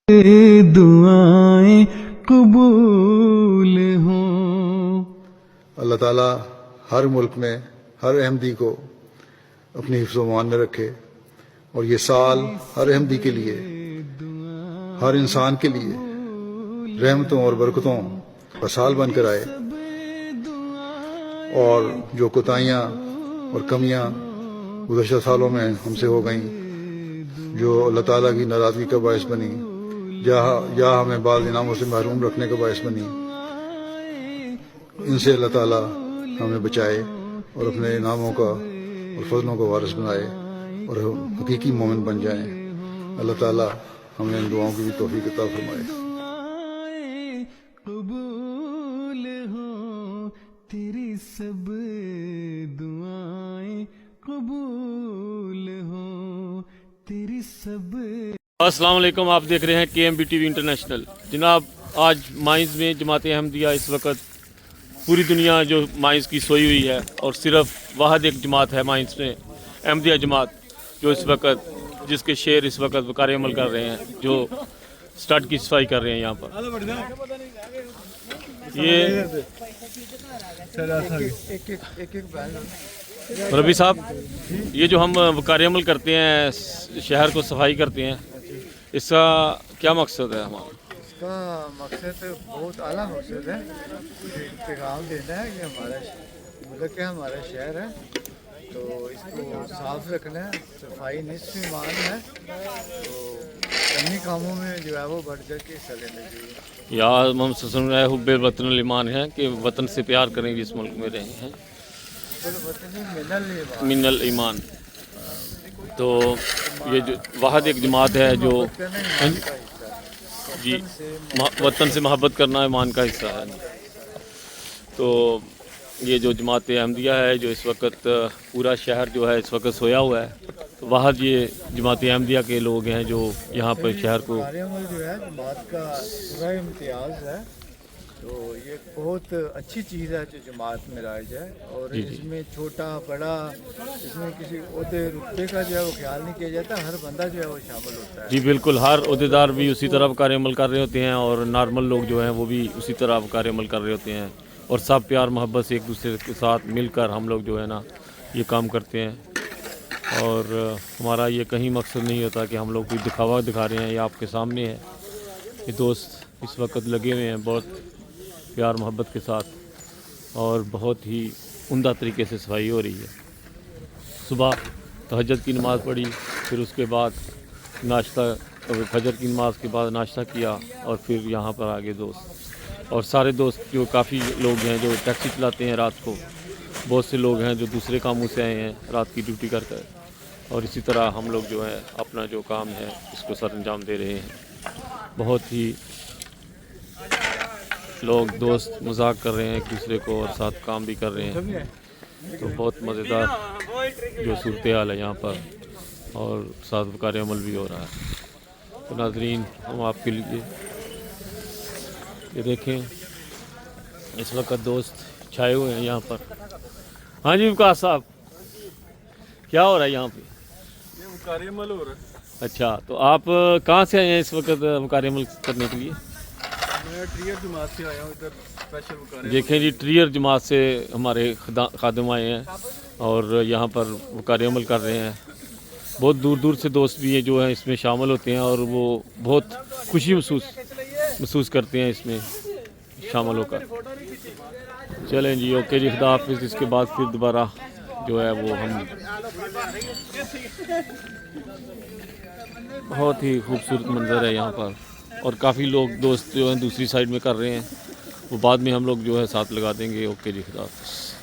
दुआएं कबूल हों। अल्लाह ताला हर मुल्क में हर अहमदी को अपनी हिफ्ज़-ओ-मान में रखे और ये साल हर अहमदी के लिए, हर इंसान के लिए रहमतों और बरकतों का साल बनकर आए और जो कोताहियाँ और कमियाँ गुज़श्ता सालों में हमसे हो गईं, जो अल्लाह ताला की नाराज़गी का बायस बनी या हमें बाल इनामों से महरूम रखने का बायस बनी, इनसे अल्लाह ताला हमें बचाए और अपने इनामों का और फजलों का वारिस बनाए और हम हकीकी मोमिन बन जाएं। अल्लाह ताला हमें इन दुआओं की भी तौफीक अता फरमाए। कबूल हो तेरी सब दुआएं, कबूल हो तेरी सब। अस्सलाम वालेकुम, आप देख रहे हैं KMB TV इंटरनेशनल। जनाब, आज माइंस में जमात अहमदिया इस वक्त पूरी दुनिया जो माइंस की सोई हुई है और सिर्फ वाहद एक जमात है माइंस में, अहमदिया जमात, जो इस वक्त जिसके शेर इस वक्त वकार अमल कर रहे हैं, जो स्टड की सफाई कर रहे हैं यहाँ पर। ये रबी साहब, ये जो हम वकार अमल करते हैं, शहर को सफाई करते हैं, इसका क्या मकसद है हमारा? इसका मकसद बहुत आला मकसद है, पैगाम देना है कि हमारा मुल्क है, हमारा शहर है, तो इसको साफ रखना है। सफाई निस्फ़ ईमान है, तो अन्य कामों में जो है वो बढ़ चढ़ के हिस्सा लेना चाहिए। या मोहम्मद सल्लल्लाहु अलैहि वसल्लम हुब्बे वतन ईमान है कि वतन से प्यार करें जिस मुल्क में रहे हैं, मिनल ईमान। तो ये जो वाहद एक जमात है जो जी वतन से मोहब्बत करना ईमान का हिस्सा है। तो ये जो जमात अहमदिया है, जो इस वक्त पूरा शहर जो है इस वक्त सोया हुआ है, तो वाहद ये जमात अहमदिया के लोग हैं जो यहाँ पर शहर को जो है जमात का पूरा इम्तियाज़ है। तो ये बहुत अच्छी चीज़ है जो जमात में राइज है, और इसमें छोटा बड़ा, इसमें किसी ओहदे रुतबे का जो है वो ख्याल नहीं किया जाता, हर बंदा जो है वो शामिल होता है। जी बिल्कुल, हर ओहदेदार भी उसी तरह वकार अमल कर रहे होते हैं और नॉर्मल लोग जो हैं वो भी उसी तरह वकार अमल कर रहे होते हैं, और सब प्यार मोहब्बत से एक दूसरे के साथ मिलकर हम लोग जो है ना ये काम करते हैं। और हमारा ये कहीं मकसद नहीं होता कि हम लोग कोई दिखावा दिखा रहे हैं। ये आपके सामने है, ये दोस्त इस वक्त लगे हुए हैं बहुत प्यार मोहब्बत के साथ, और बहुत ही उम्दा तरीके से सफाई हो रही है। सुबह तहज्जुद की नमाज़ पढ़ी, फिर उसके बाद नाश्ता, फजर की नमाज़ के बाद नाश्ता किया, और फिर यहाँ पर आगे दोस्त और सारे दोस्त जो काफ़ी लोग हैं जो टैक्सी चलाते हैं रात को, बहुत से लोग हैं जो दूसरे कामों से आए हैं रात की ड्यूटी करकर, और इसी तरह हम लोग जो है अपना जो काम है इसको सर अंजाम दे रहे हैं। बहुत ही लोग दोस्त मजाक कर रहे हैं एक दूसरे को और साथ काम भी कर रहे हैं, तो बहुत मज़ेदार जो सूरत हाल है यहाँ पर, और साथ वकार अमल भी हो रहा है। तो नाज़रीन, हम आपके लिए ये देखें, इस वक्त दोस्त छाए हुए हैं यहाँ पर। हाँ जी विकास साहब, क्या हो रहा है यहाँ पे? ये वकार अमल हो रहा है। अच्छा, तो आप कहाँ से आए हैं इस वक्त वकार अमल करने के लिए? मैं ट्रियर जमात से आया हूँ, इधर स्पेशल वकार। देखें जी, ट्रियर जमात से हमारे खादिम आए हैं और यहाँ पर वकार अमल कर रहे हैं। बहुत दूर दूर से दोस्त भी हैं जो हैं इसमें शामिल होते हैं, और वो बहुत खुशी महसूस करते हैं इसमें शामिल होकर। चलें जी, ओके जी, खुदा हाफिज़। इसके बाद फिर दोबारा जो है वो हम बहुत ही खूबसूरत मंज़र है यहाँ पर, और काफ़ी लोग दोस्त जो हैं दूसरी साइड में कर रहे हैं, वो बाद में हम लोग जो है साथ लगा देंगे। ओके जी, खुदा हाफिज़।